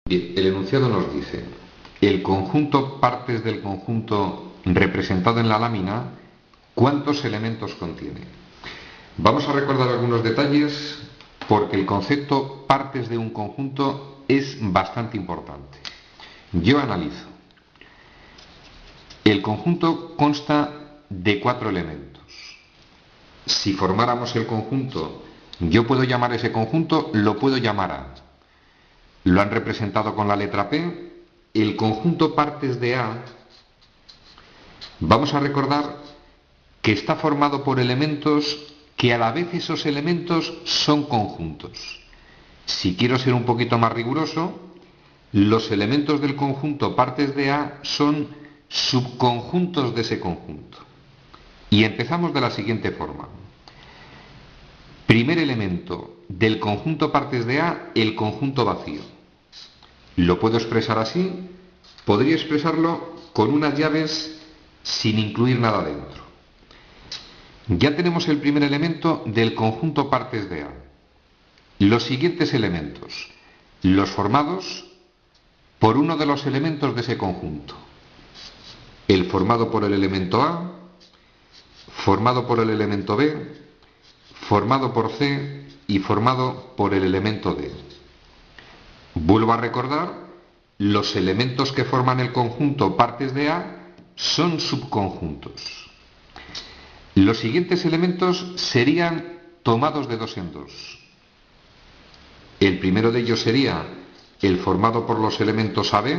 Bien, el enunciado nos dice: el conjunto partes del conjunto representado en la lámina, ¿cuántos elementos contiene? Vamos a recordar algunos detalles porque el concepto partes de un conjunto es bastante importante. Yo analizo. El conjunto consta de 4 elementos. Si formáramos el conjunto, yo puedo llamar ese conjunto, lo puedo llamar A. Lo han representado con la letra P. El conjunto partes de A, vamos a recordar que está formado por elementos que a la vez esos elementos son conjuntos. Si quiero ser un poquito más riguroso, los elementos del conjunto partes de A son subconjuntos de ese conjunto. Y empezamos de la siguiente forma. Primer elemento del conjunto partes de A, el conjunto vacío. Lo puedo expresar así, podría expresarlo con unas llaves sin incluir nada dentro. Ya tenemos el primer elemento del conjunto partes de A. Los siguientes elementos, los formados por uno de los elementos de ese conjunto. El formado por el elemento A, formado por el elemento B, formado por C y formado por el elemento D. Vuelvo a recordar, los elementos que forman el conjunto partes de A son subconjuntos. Los siguientes elementos serían tomados de dos en dos. El primero de ellos sería el formado por los elementos AB,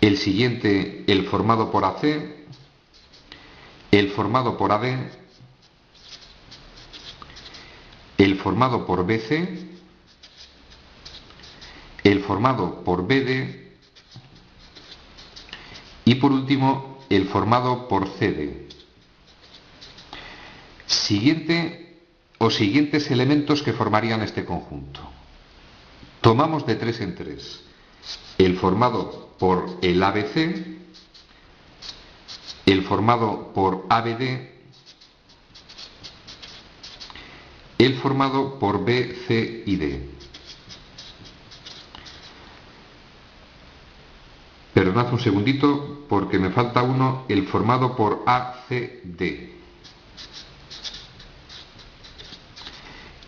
el siguiente el formado por AC, el formado por AD, el formado por BC, el formado por BD y por último el formado por CD. Siguientes elementos que formarían este conjunto. Tomamos de 3 en 3. El formado por el ABC, el formado por ABD, el formado por B, C y D. Perdonad un segundito porque me falta uno, el formado por ACD.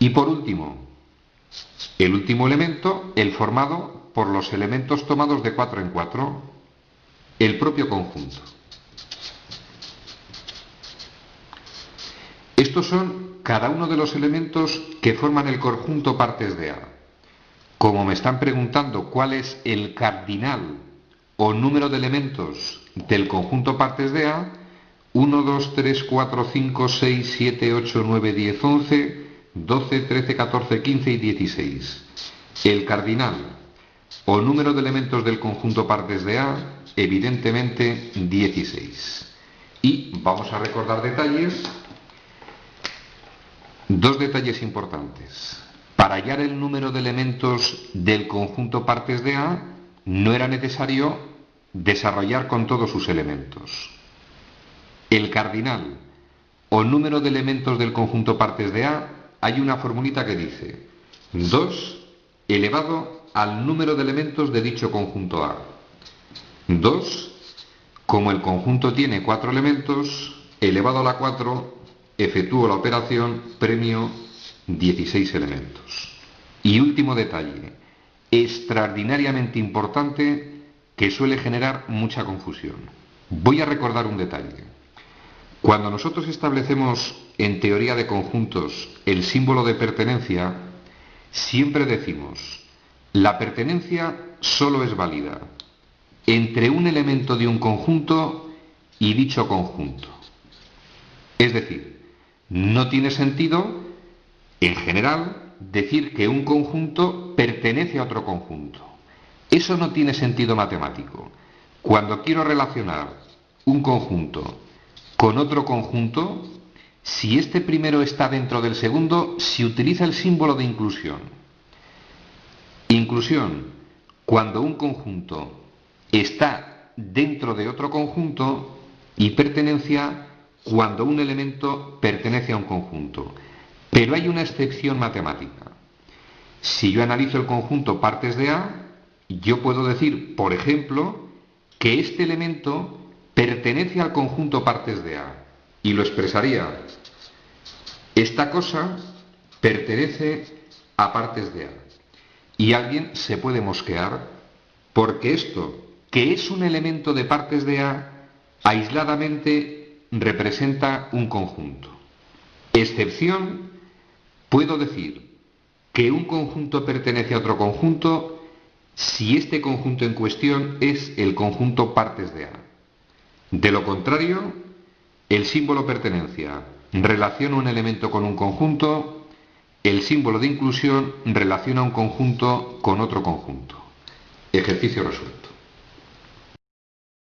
Y por último, el último elemento, el formado por los elementos tomados de 4 en 4, el propio conjunto. Estos son cada uno de los elementos que forman el conjunto partes de A. Como me están preguntando cuál es el cardinal o número de elementos del conjunto partes de A, 1, 2, 3, 4, 5, 6, 7, 8, 9, 10, 11, 12, 13, 14, 15 y 16. El cardinal o número de elementos del conjunto partes de A, evidentemente 16. Y vamos a recordar detalles. Dos detalles importantes. Para hallar el número de elementos del conjunto partes de A, no era necesario desarrollar con todos sus elementos. El cardinal o número de elementos del conjunto partes de A, hay una formulita que dice 2 elevado al número de elementos de dicho conjunto A. 2, como el conjunto tiene 4 elementos, elevado a la 4, efectúo la operación, premio 16 elementos. Y último detalle, extraordinariamente importante, que suele generar mucha confusión. Voy a recordar un detalle. Cuando nosotros establecemos en teoría de conjuntos el símbolo de pertenencia, siempre decimos, la pertenencia solo es válida entre un elemento de un conjunto y dicho conjunto. Es decir, no tiene sentido, en general, decir que un conjunto pertenece a otro conjunto. Eso no tiene sentido matemático. Cuando quiero relacionar un conjunto con otro conjunto, si este primero está dentro del segundo, se utiliza el símbolo de inclusión. Inclusión, cuando un conjunto está dentro de otro conjunto, y pertenencia, cuando un elemento pertenece a un conjunto. Pero hay una excepción matemática. Si yo analizo el conjunto partes de A, yo puedo decir, por ejemplo, que este elemento pertenece al conjunto partes de A. Y lo expresaría: esta cosa pertenece a partes de A. Y alguien se puede mosquear porque esto, que es un elemento de partes de A, aisladamente representa un conjunto. Excepción, puedo decir que un conjunto pertenece a otro conjunto si este conjunto en cuestión es el conjunto partes de A. De lo contrario, el símbolo pertenencia relaciona un elemento con un conjunto, el símbolo de inclusión relaciona un conjunto con otro conjunto. Ejercicio resuelto.